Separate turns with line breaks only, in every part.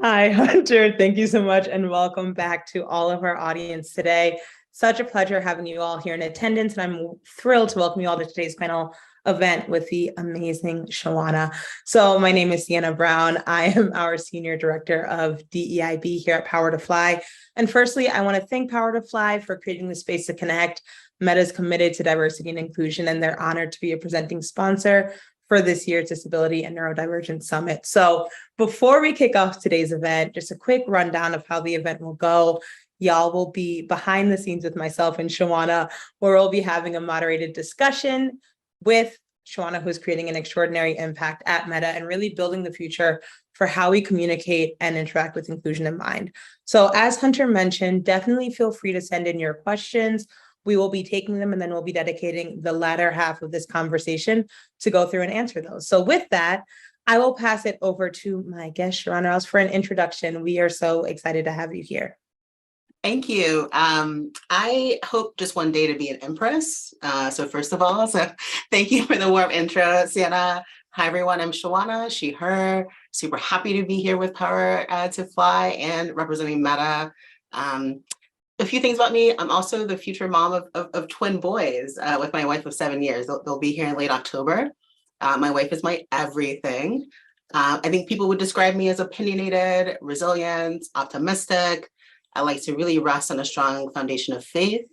Hi, Hunter. Thank you so much, and welcome back to all of our audience today. Such a pleasure having you all here in attendance, and I'm thrilled to welcome you all to today's panel event with the amazing Shawanna. So my name is Sienna Brown. I am our Senior Director of DEIB here at PowerToFly. And firstly, I want to thank PowerToFly for creating the space to connect. Meta is committed to diversity and inclusion, and they're honored to be a presenting sponsor for this year's Disability and Neurodivergent Summit. So before we kick off today's event, just a quick rundown of how the event will go. Y'all will be behind the scenes with myself and Shawanna, where we'll be having a moderated discussion with Shawanna, who's creating an extraordinary impact at Meta and really building the future for how we communicate and interact with inclusion in mind. So as Hunter mentioned, definitely feel free to send in your questions. We will be taking them, and then we'll be dedicating the latter half of this conversation to go through and answer those. So with that, I will pass it over to my guest, Shawanna Rouse, for an introduction. We are so excited to have you here.
Thank you. I hope just one day to be an empress. So first of all, thank you for the warm intro, Sienna. Hi, everyone. I'm Shawanna, she, her. Super happy to be here with PowerToFly and representing Meta. A few things about me. I'm also the future mom of twin boys with my wife of 7 years. They'll be here in late October. My wife is my everything. I think people would describe me as opinionated, resilient, optimistic. I like to really rest on a strong foundation of faith.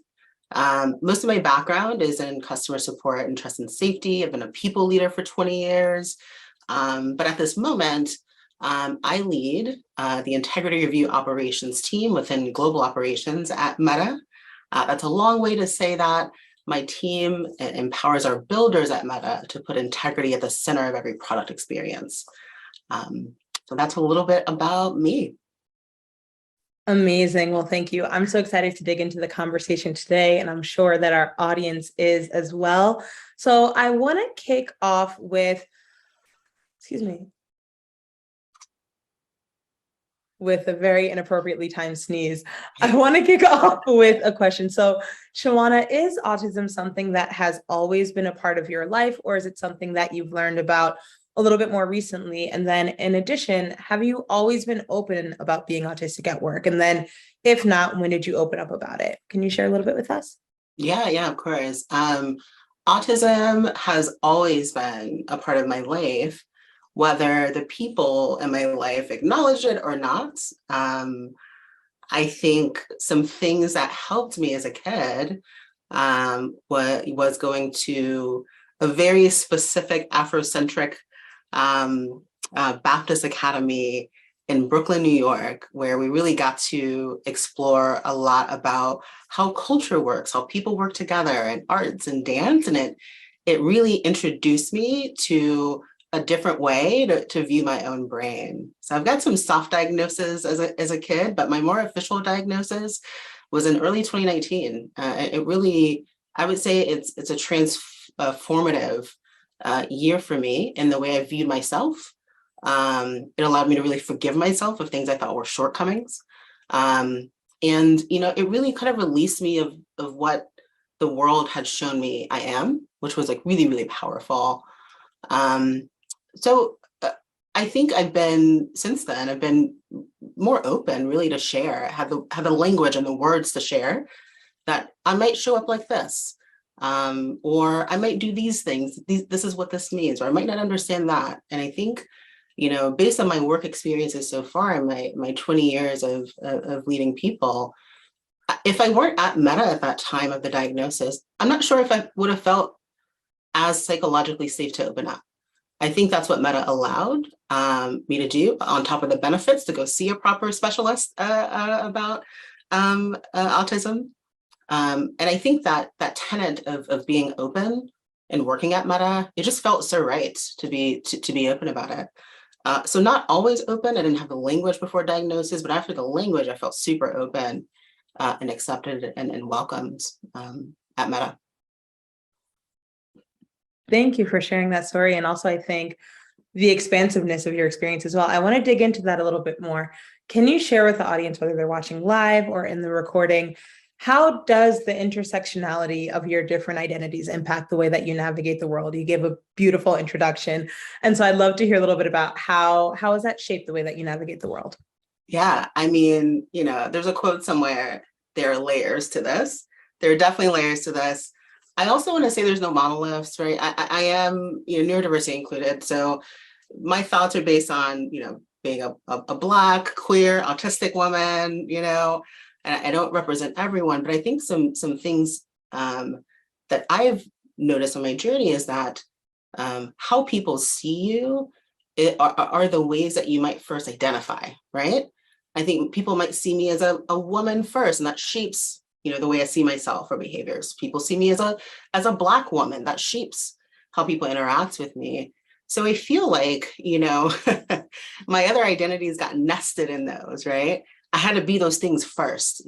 Most of my background is in customer support and trust and safety. I've been a people leader for 20 years. But at this moment, I lead the integrity review operations team within global operations at Meta. That's a long way to say that my team empowers our builders at Meta to put integrity at the center of every product experience. So that's a little bit about me.
Amazing. Well, thank you. I'm so excited to dig into the conversation today, and I'm sure that our audience is as well. So I want to kick off with, with a very inappropriately timed sneeze. I want to kick off with a question. So Shawanna, is autism something that has always been a part of your life, or is it something that you've learned about a little bit more recently? And then in addition, have you always been open about being autistic at work? And then if not, when did you open up about it? Can you share a little bit with us?
Yeah, of course. Autism has always been a part of my life, whether the people in my life acknowledge it or not. I think some things that helped me as a kid was going to a very specific Afrocentric Baptist Academy in Brooklyn, New York, where we really got to explore a lot about how culture works, how people work together, and arts and dance. And it really introduced me to a different way to view my own brain. So I've got some soft diagnoses as a kid, but my more official diagnosis was in early 2019. It really, I would say it's a transformative year for me in the way I viewed myself. It allowed me to really forgive myself of things I thought were shortcomings. And, it really kind of released me of what the world had shown me I am, which was like really, really powerful. So I think I've been more open really to share, have the language and the words to share that I might show up like this. Or I might do these things. This is what this means, or I might not understand that. And I think, based on my work experiences so far in my 20 years of leading people, if I weren't at Meta at that time of the diagnosis, I'm not sure if I would have felt as psychologically safe to open up. I think that's what Meta allowed me to do, on top of the benefits, to go see a proper specialist about autism. And I think that tenet of being open and working at Meta, it just felt so right to be open about it. So not always open. I didn't have the language before diagnosis, but after the language, I felt super open and accepted and welcomed at Meta.
Thank you for sharing that story. And also, I think the expansiveness of your experience as well. I want to dig into that a little bit more. Can you share with the audience, whether they're watching live or in the recording, how does the intersectionality of your different identities impact the way that you navigate the world? You gave a beautiful introduction. And so I'd love to hear a little bit about how has that shaped the way that you navigate the world?
Yeah, I mean, there's a quote somewhere, there are layers to this. There are definitely layers to this. I also want to say there's no monoliths, right? I am, neurodiversity included. So my thoughts are based on, being a Black, queer, autistic woman, and I don't represent everyone, but I think some things that I've noticed on my journey is that how people see you are the ways that you might first identify, right? I think people might see me as a woman first, and that shapes, the way I see myself or behaviors. People see me as a Black woman, that shapes how people interact with me. So I feel like, my other identities got nested in those, right? I had to be those things first,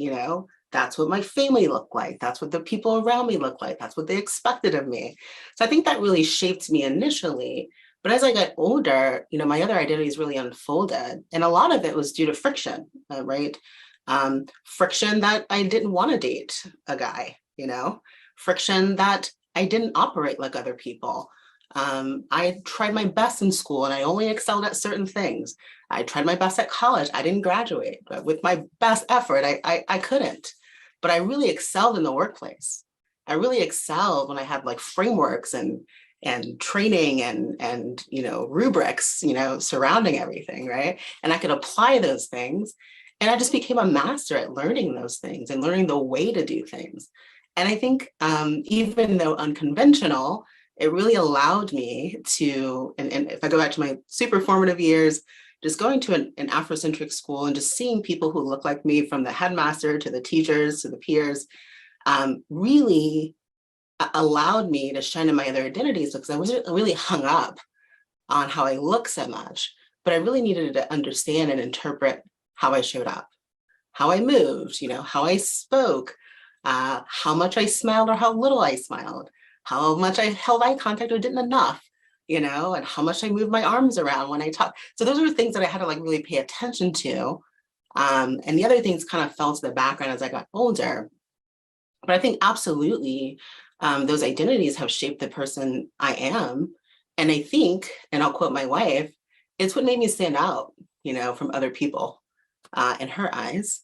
That's what my family looked like. That's what the people around me looked like. That's what they expected of me. So I think that really shaped me initially. But as I got older, my other identities really unfolded. And a lot of it was due to friction, right? Friction that I didn't want to date a guy, friction that I didn't operate like other people. I tried my best in school and I only excelled at certain things. I tried my best at college. I didn't graduate, but with my best effort, I couldn't. But I really excelled in the workplace. I really excelled when I had like frameworks and training and rubrics, surrounding everything, right? And I could apply those things. And I just became a master at learning those things and learning the way to do things. And I think even though unconventional, it really allowed me to, and if I go back to my super formative years, just going to an Afrocentric school and just seeing people who look like me, from the headmaster to the teachers to the peers, really allowed me to shine in my other identities, because I wasn't really hung up on how I look so much, but I really needed to understand and interpret how I showed up, how I moved, how I spoke, how much I smiled or how little I smiled, how much I held eye contact or didn't enough, and how much I moved my arms around when I talk. So those were things that I had to like really pay attention to. And the other things kind of fell to the background as I got older. But I think absolutely those identities have shaped the person I am. And I think, and I'll quote my wife, it's what made me stand out, from other people in her eyes.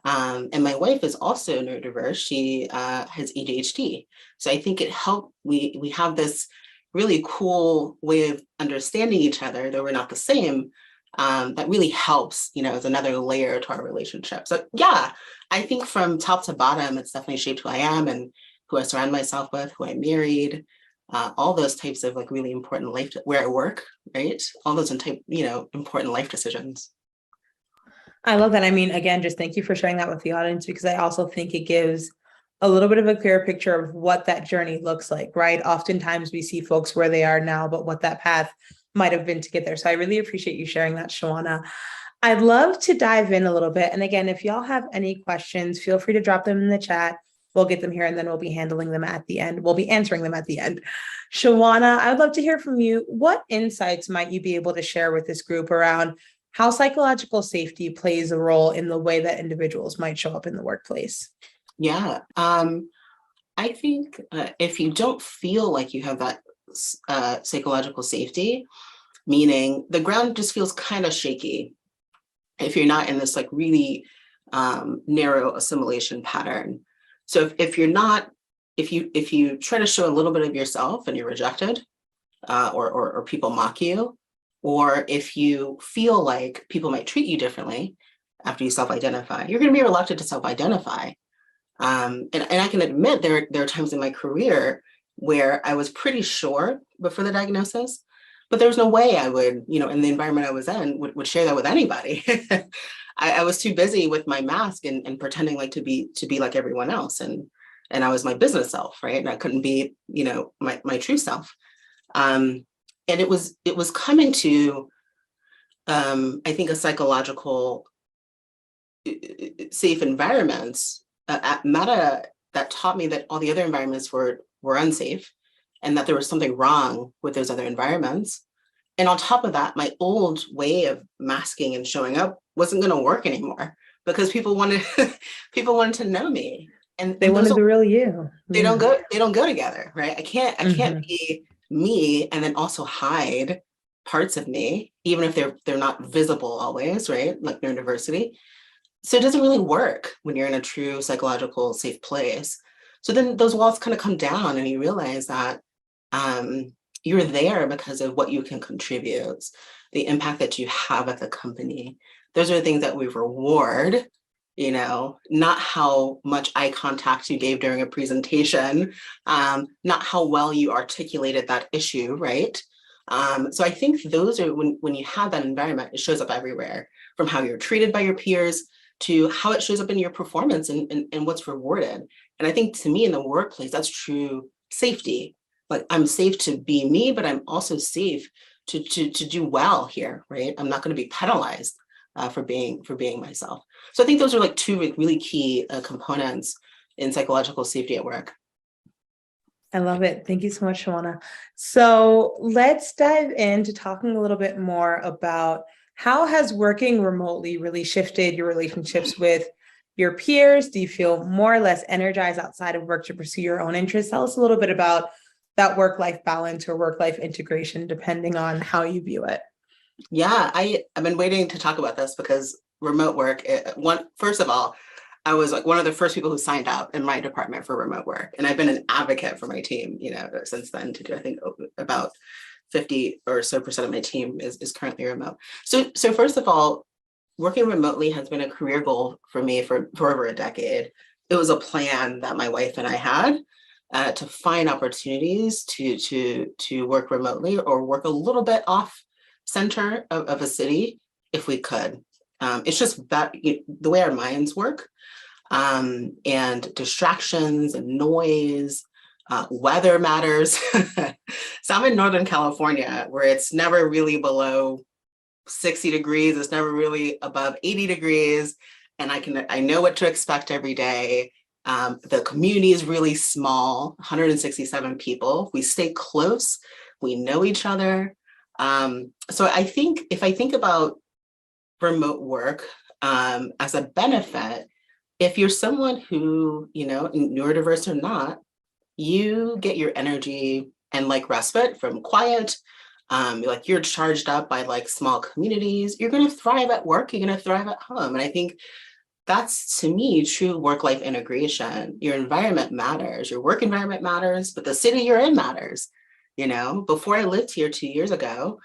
And my wife is also neurodiverse. She has ADHD. So I think it helped, we have this really cool way of understanding each other, though we're not the same, that really helps, as another layer to our relationship. So yeah, I think from top to bottom, it's definitely shaped who I am and who I surround myself with, who I married, all those types of like really important life, where I work, right? All those important life decisions.
I love that. I mean, again, just thank you for sharing that with the audience, because I also think it gives a little bit of a clearer picture of what that journey looks like, right? Oftentimes we see folks where they are now, but what that path might have been to get there. So I really appreciate you sharing that, Shawanna. I'd love to dive in a little bit. And again, if y'all have any questions, feel free to drop them in the chat. We'll get them here and then we'll be handling them at the end. We'll be answering them at the end. Shawanna, I would love to hear from you. What insights might you be able to share with this group around how psychological safety plays a role in the way that individuals might show up in the workplace?
Yeah, I think if you don't feel like you have that psychological safety, meaning the ground just feels kind of shaky, if you're not in this like really narrow assimilation pattern. So if you're not, if you try to show a little bit of yourself and you're rejected, or people mock you, or if you feel like people might treat you differently after you self-identify, you're going to be reluctant to self-identify. And I can admit there are times in my career where I was pretty sure before the diagnosis, but there was no way I would, in the environment I was in, would share that with anybody. I was too busy with my mask and pretending like to be like everyone else, and I was my business self, right? And I couldn't be, my true self. And it was coming to, I think, a psychological safe environments at Meta that taught me that all the other environments were unsafe, and that there was something wrong with those other environments. And on top of that, my old way of masking and showing up wasn't going to work anymore, because people wanted to know me, and
They wanted the real you.
They don't go together, right? I can't be me and then also hide parts of me, even if they're not visible always, right? Like neurodiversity. So it doesn't really work when you're in a true psychological safe place. So then those walls kind of come down and you realize that you're there because of what you can contribute, the impact that you have at the company. Those are the things that we reward, not how much eye contact you gave during a presentation, not how well you articulated that issue, right? So I think those are when you have that environment, it shows up everywhere, from how you're treated by your peers to how it shows up in your performance and what's rewarded. And I think to me in the workplace, that's true safety. Like I'm safe to be me, but I'm also safe to do well here, right? I'm not going to be penalized for being myself. So I think those are like two really key components in psychological safety at work.
I love it. Thank you so much, Shawanna. So let's dive into talking a little bit more about how has working remotely really shifted your relationships with your peers? Do you feel more or less energized outside of work to pursue your own interests? Tell us a little bit about that work-life balance or work-life integration, depending on how you view it.
Yeah, I've been waiting to talk about this because remote work, first of all, I was like one of the first people who signed up in my department for remote work. And I've been an advocate for my team, since then to do, I think about 50 or so % of my team is currently remote. So first of all, working remotely has been a career goal for me for over a decade. It was a plan that my wife and I had to find opportunities to work remotely or work a little bit off center of a city if we could. It's just that the way our minds work, and distractions and noise, weather matters. So I'm in Northern California where it's never really below 60 degrees. It's never really above 80 degrees. And I know what to expect every day. The community is really small, 167 people. We stay close. We know each other. So I think if I think about remote work as a benefit, if you're someone who, neurodiverse or not, you get your energy and like respite from quiet, like you're charged up by like small communities, you're going to thrive at work, you're going to thrive at home. And I think that's, to me, true work-life integration. Your environment matters, your work environment matters, but the city you're in matters. Before I lived here 2 years ago,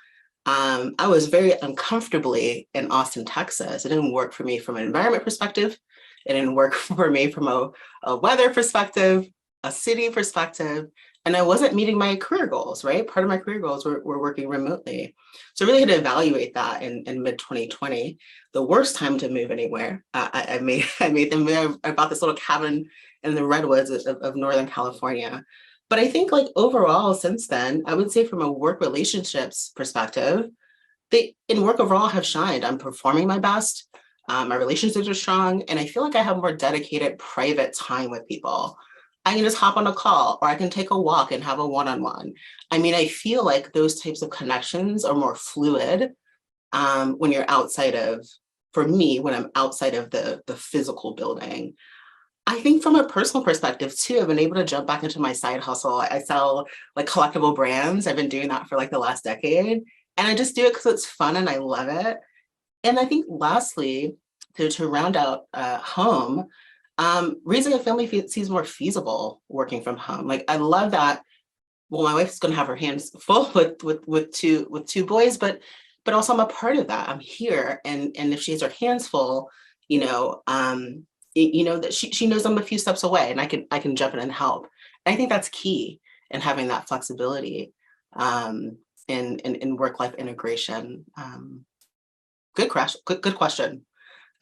I was very uncomfortably in Austin, Texas. It didn't work for me from an environment perspective. It didn't work for me from a weather perspective, a city perspective, and I wasn't meeting my career goals, right? Part of my career goals were working remotely. So I really had to evaluate that in mid-2020, the worst time to move anywhere. I made the move. I bought this little cabin in the redwoods of Northern California. But I think like overall since then, I would say from a work relationships perspective, they in work overall have shined. I'm performing my best. My relationships are strong. And I feel like I have more dedicated private time with people. I can just hop on a call or I can take a walk and have a one-on-one. I mean, I feel like those types of connections are more fluid when you're outside of, for me, when I'm outside of the physical building. I think from a personal perspective too, I've been able to jump back into my side hustle. I sell like collectible brands. I've been doing that for like the last decade. And I just do it because it's fun and I love it. And I think lastly, to round out home, raising a family seems more feasible working from home. Like I love that. Well, my wife's going to have her hands full with two boys, but also I'm a part of that. I'm here, and if she has her hands full, that she knows I'm a few steps away, and I can jump in and help. And I think that's key in having that flexibility in work-life integration. Good question.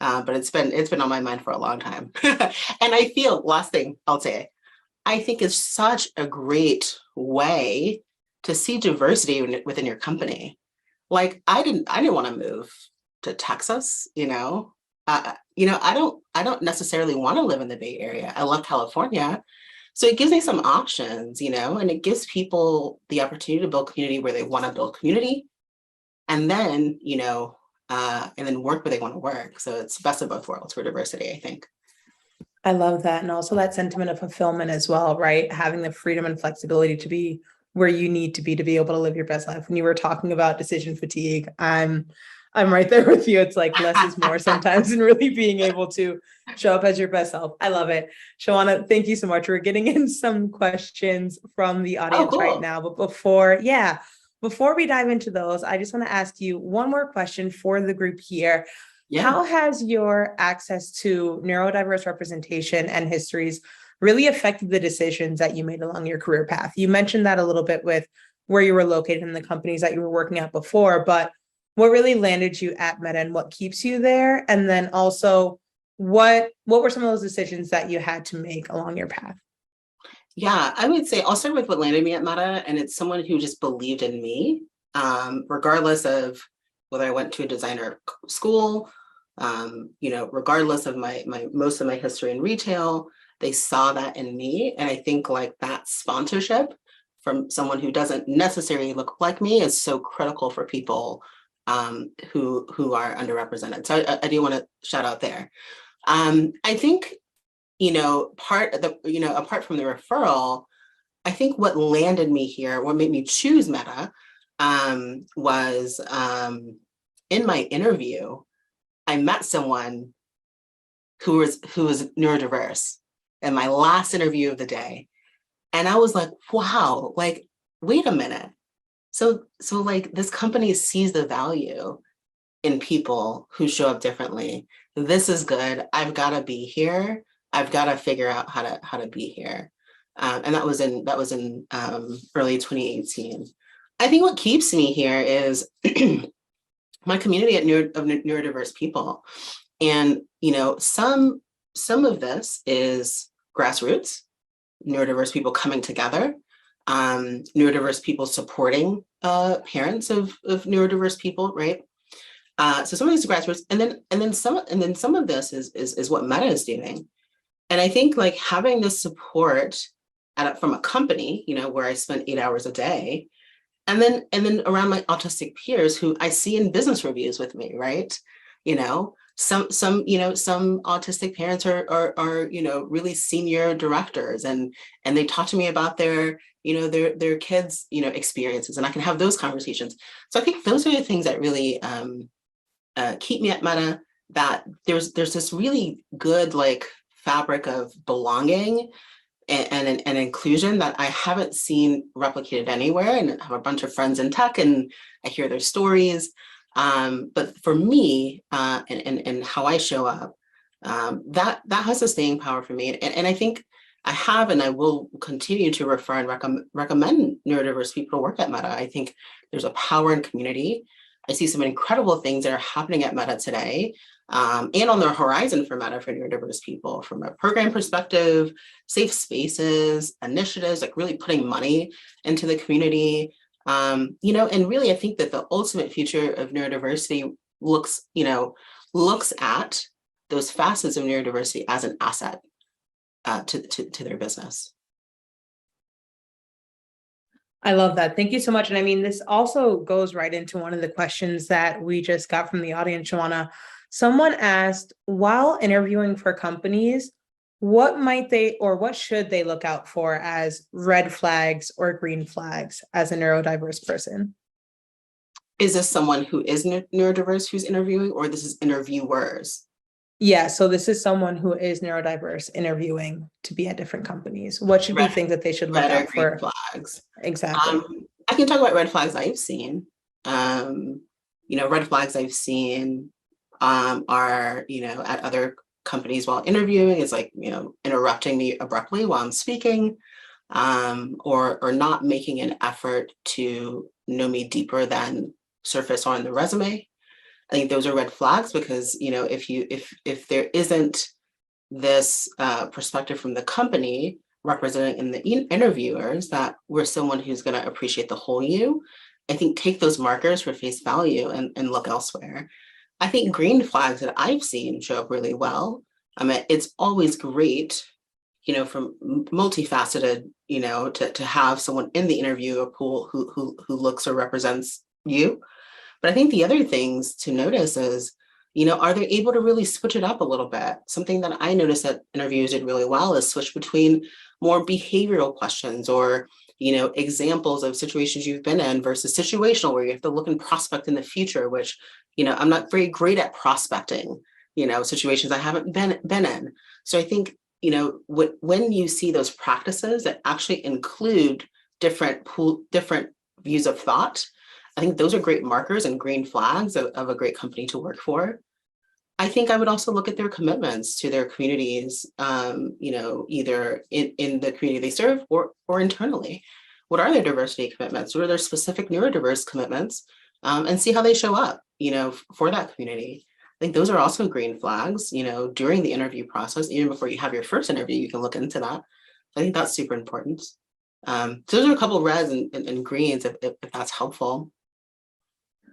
But it's been on my mind for a long time. And I feel, last thing I'll say, I think it's such a great way to see diversity within your company. Like I didn't want to move to Texas, I don't necessarily want to live in the Bay Area. I love California. So it gives me some options, and it gives people the opportunity to build community where they want to build community. And then, and then work where they want to work. So it's best of both worlds for diversity, I think.
I love that. And also that sentiment of fulfillment as well, right? Having the freedom and flexibility to be where you need to be able to live your best life. When you were talking about decision fatigue, I'm right there with you. It's like less is more sometimes, and really being able to show up as your best self. I love it. Shawanna, thank you so much. We're getting in some questions from the
Oh,
audience right
cool.
now, but before we dive into those, I just want to ask you one more question for the group here.
Yeah.
How has your access to neurodiverse representation and histories really affected the decisions that you made along your career path? You mentioned that a little bit with where you were located and the companies that you were working at before, but what really landed you at Meta and what keeps you there? And then also, what were some of those decisions that you had to make along your path?
Yeah, I would say I'll start with what landed me at Meta, and it's someone who just believed in me, regardless of whether I went to a designer school, regardless of my most of my history in retail. They saw that in me, and I think like that sponsorship from someone who doesn't necessarily look like me is so critical for people who are underrepresented. So I do want to shout out there. I think, apart from the referral, I think what landed me here, what made me choose Meta, was in my interview, I met someone who was neurodiverse in my last interview of the day. And I was like, wow, like, wait a minute. So like this company sees the value in people who show up differently. This is good. I've got to be here. I've got to figure out how to be here. And that was in early 2018. I think what keeps me here is my community of neurodiverse people. And some of this is grassroots, neurodiverse people coming together, neurodiverse people supporting parents of neurodiverse people, right? So some of these are grassroots, and then some of this is what Meta is doing. And I think like having this support from a company, where I spend 8 hours a day, and then around my autistic peers who I see in business reviews with me, right? Some autistic parents are really senior directors, and they talk to me about their kids experiences, and I can have those conversations. So I think those are the things that really keep me at Meta. That there's this really good like fabric of belonging and inclusion that I haven't seen replicated anywhere. And I have a bunch of friends in tech, and I hear their stories. But for me, and how I show up, that has a staying power for me. And I think I have, and I will continue to refer and recommend neurodiverse people to work at Meta. I think there's a power in community. I see some incredible things that are happening at Meta today, and on the horizon for Meta for neurodiverse people, from a program perspective, safe spaces, initiatives, like really putting money into the community. And really, I think that the ultimate future of neurodiversity looks at those facets of neurodiversity as an asset to their business.
I love that. Thank you so much. And I mean, this also goes right into one of the questions that we just got from the audience, Shawanna. Someone asked, while interviewing for companies, what might they or what should they look out for as red flags or green flags as a neurodiverse person?
Is this someone who is neurodiverse who's interviewing, or this is interviewers?
Yeah, so this is someone who is neurodiverse interviewing to be at different companies. What should be things that they should look out for?
Flags.
Exactly.
I can talk about red flags I've seen. Red flags I've seen are, at other companies while interviewing, is like, interrupting me abruptly while I'm speaking, or not making an effort to know me deeper than surface on the resume. I think those are red flags because, if there isn't this perspective from the company representing in the interviewers that we're someone who's going to appreciate the whole you, I think take those markers for face value and look elsewhere. I think green flags that I've seen show up really well. I mean, it's always great, from multifaceted, to have someone in the interview pool who looks or represents you. But I think the other things to notice is, are they able to really switch it up a little bit? Something that I noticed that interviews did really well is switch between more behavioral questions or, examples of situations you've been in versus situational, where you have to look and prospect in the future, which, I'm not very great at prospecting, situations I haven't been in. So I think, when you see those practices that actually include different views of thought, I think those are great markers and green flags of a great company to work for. I think I would also look at their commitments to their communities, either in the community they serve or internally. What are their diversity commitments? What are their specific neurodiverse commitments? And see how they show up, for that community. I think those are also green flags, during the interview process. Even before you have your first interview, you can look into that. I think that's super important. So those are a couple of reds and greens, if that's helpful.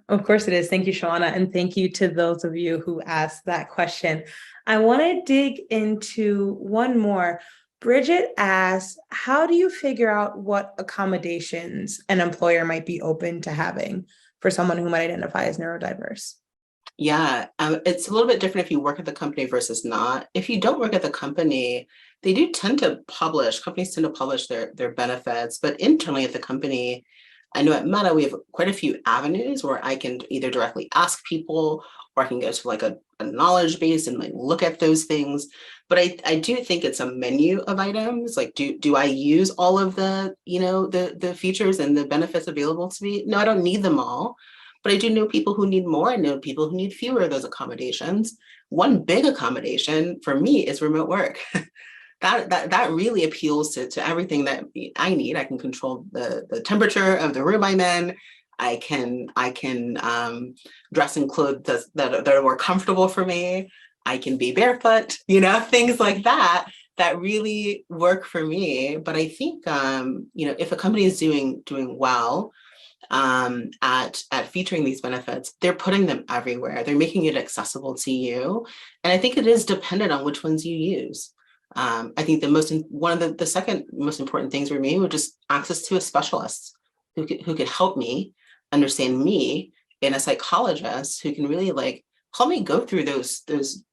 Of course it is. Thank you, Shawanna. And thank you to those of you who asked that question. I want to dig into one more. Bridget asks, how do you figure out what accommodations an employer might be open to having for someone who might identify as neurodiverse?
Yeah, it's a little bit different if you work at the company versus not. If you don't work at the company, they do tend to publish, companies tend to publish their benefits, but internally at the company, I know at Meta, we have quite a few avenues where I can either directly ask people, or I can go to like a knowledge base and like look at those things. But I do think it's a menu of items. Like, do I use all of the, the features and the benefits available to me? No, I don't need them all. But I do know people who need more. I know people who need fewer of those accommodations. One big accommodation for me is remote work. That really appeals to everything that I need. I can control the temperature of the room I'm in. I can dress in clothes that are more comfortable for me. I can be barefoot, things like that really work for me. But I think if a company is doing well at featuring these benefits, they're putting them everywhere. They're making it accessible to you. And I think it is dependent on which ones you use. I think one of the second most important things for me was just access to a specialist who could help me understand me, and a psychologist who can really help me go through those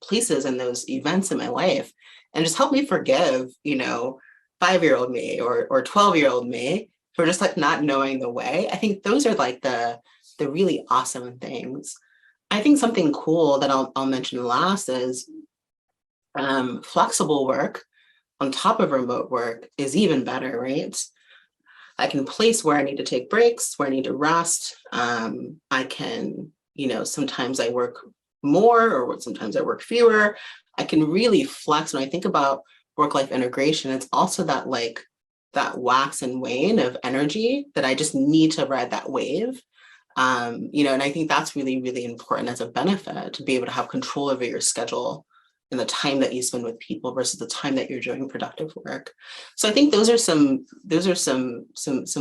places and those events in my life, and just help me forgive 5-year-old me or 12-year-old me for just not knowing the way. I think those are the really awesome things. I think something cool that I'll mention last is flexible work on top of remote work is even better, right? I can place where I need to take breaks, where I need to rest. I can, sometimes I work more or sometimes I work fewer. I can really flex. When I think about work-life integration, it's also that wax and wane of energy that I just need to ride that wave. And I think that's really, really important as a benefit, to be able to have control over your schedule and the time that you spend with people versus the time that you're doing productive work. So I think those are some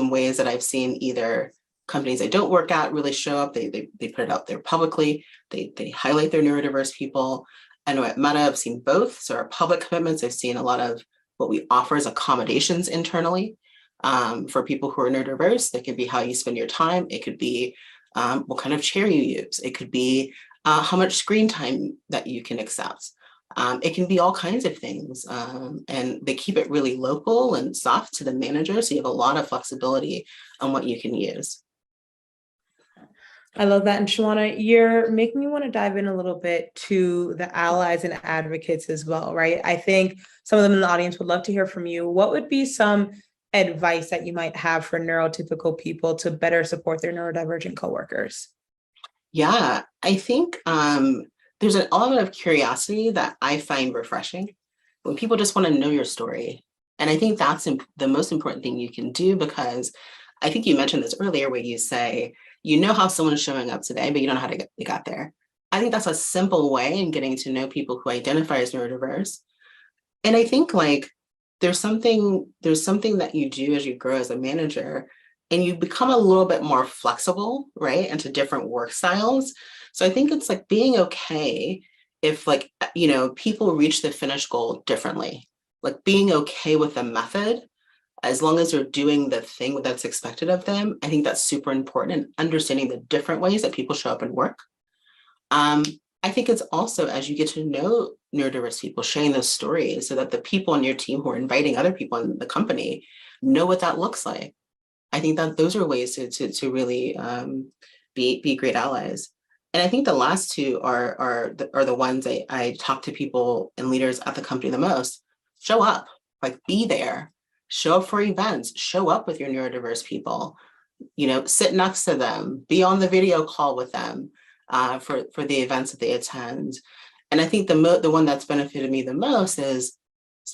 ways that I've seen either companies I don't work at really show up. They put it out there publicly. They highlight their neurodiverse people. I know at Meta, I've seen both. So our public commitments, I've seen a lot of what we offer as accommodations internally for people who are neurodiverse. That could be how you spend your time. It could be what kind of chair you use. It could be how much screen time that you can accept. It can be all kinds of things, and they keep it really local and soft to the manager, so you have a lot of flexibility on what you can use.
I love that. And Shawanna, you're making me want to dive in a little bit to the allies and advocates as well, right? I think some of them in the audience would love to hear from you. What would be some advice that you might have for neurotypical people to better support their neurodivergent coworkers?
Yeah, I think there's an element of curiosity that I find refreshing when people just want to know your story. And I think that's the most important thing you can do, because I think you mentioned this earlier where you say, how someone's showing up today, but you don't know how they got there. I think that's a simple way in getting to know people who identify as neurodiverse. And I think there's something that you do as you grow as a manager, and you become a little bit more flexible, right, into different work styles. So I think it's being okay if people reach the finished goal differently, being okay with the method, as long as they're doing the thing that's expected of them. I think that's super important, and understanding the different ways that people show up and work. I think it's also, as you get to know neurodiverse people, sharing those stories so that the people on your team who are inviting other people in the company know what that looks like. I think that those are ways to really be great allies. And I think the last two are the ones I talk to people and leaders at the company the most. Show up, like be there, show up for events, show up with your neurodiverse people, sit next to them, be on the video call with them for the events that they attend. And I think the one that's benefited me the most is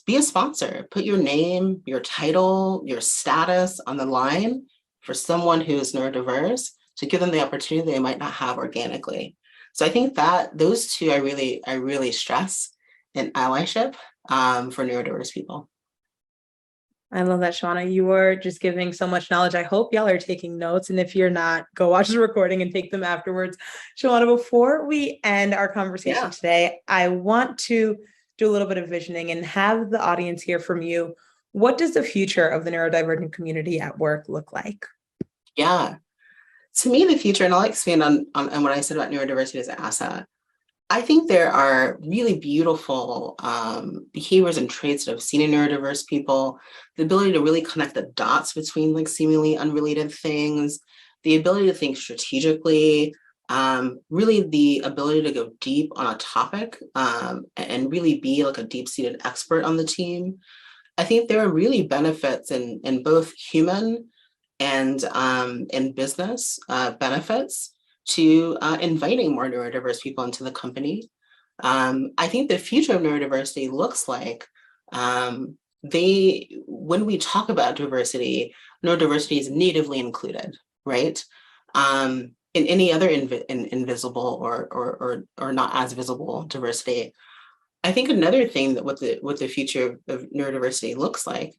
be a sponsor, put your name, your title, your status on the line for someone who is neurodiverse to give them the opportunity they might not have organically. So I think that those two I really stress in allyship for neurodiverse people.
I love that, Shawanna. You are just giving so much knowledge. I hope y'all are taking notes. And if you're not, go watch the recording and take them afterwards. Shawanna, before we end our conversation today, I want to do a little bit of visioning and have the audience hear from you. What does the future of the neurodivergent community at work look like?
Yeah. To me, the future, and I'll expand on what I said about neurodiversity as an asset. I think there are really beautiful behaviors and traits that I've seen in neurodiverse people, the ability to really connect the dots between like seemingly unrelated things, the ability to think strategically, really the ability to go deep on a topic and really be like a deep-seated expert on the team. I think there are really benefits in both human and in business benefits to inviting more neurodiverse people into the company. I think the future of neurodiversity looks like when we talk about diversity, neurodiversity is natively included, right? In any other invisible or not as visible diversity. I think another thing that what the future of neurodiversity looks like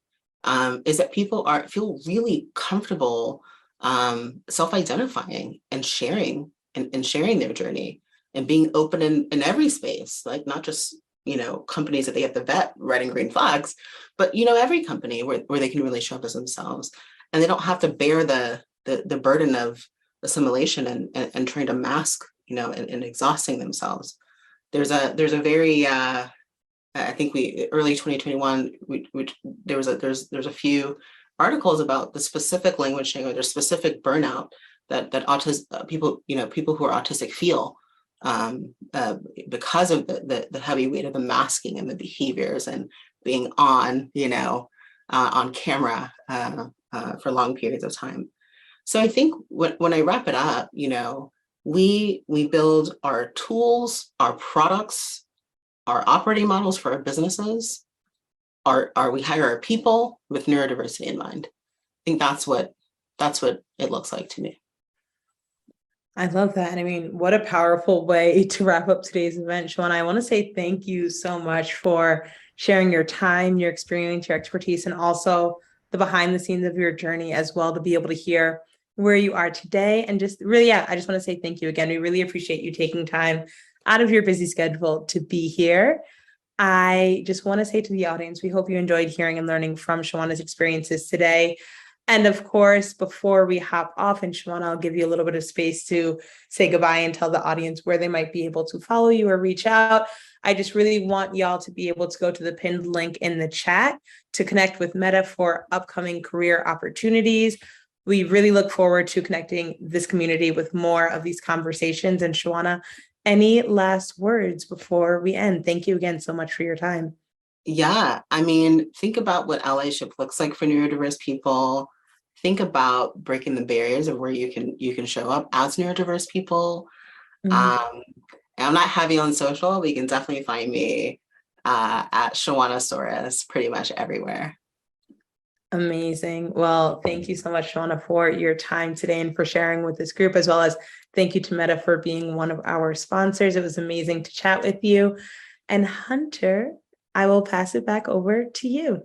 is that people feel really comfortable self-identifying and sharing their journey and being open in every space, like not just companies that they have to vet red and green flags, but every company where they can really show up as themselves and they don't have to bear the burden of assimilation and trying to mask and exhausting themselves. There's a very I think early 2021 there's a few articles about the specific languaging or their specific burnout that people who are autistic feel because of the heavy weight of the masking and the behaviors and being on camera for long periods of time. So I think when I wrap it up, we build our tools, our products, our operating models for our businesses, we hire our people with neurodiversity in mind. I think that's what it looks like to me.
I love that. I mean, what a powerful way to wrap up today's event, Shawanna. I want to say thank you so much for sharing your time, your experience, your expertise, and also the behind the scenes of your journey as well, to be able to hear where you are today. And just really, I just want to say thank you again. We really appreciate you taking time out of your busy schedule to be here. I just want to say to the audience, we hope you enjoyed hearing and learning from Shawanna's experiences today. And of course, before we hop off, and Shawanna, I'll give you a little bit of space to say goodbye and tell the audience where they might be able to follow you or reach out. I just really want y'all to be able to go to the pinned link in the chat to connect with Meta for upcoming career opportunities. We really look forward to connecting this community with more of these conversations. And Shawanna, any last words before we end? Thank you again so much for your time.
Yeah, I mean, think about what allyship looks like for neurodiverse people. Think about breaking the barriers of where you can show up as neurodiverse people. Mm-hmm. I'm not heavy on social, but you can definitely find me at Shawanna Rouse pretty much everywhere.
Amazing. Well, thank you so much, Shawanna, for your time today and for sharing with this group, as well as thank you to Meta for being one of our sponsors. It was amazing to chat with you. And Hunter, I will pass it back over to you.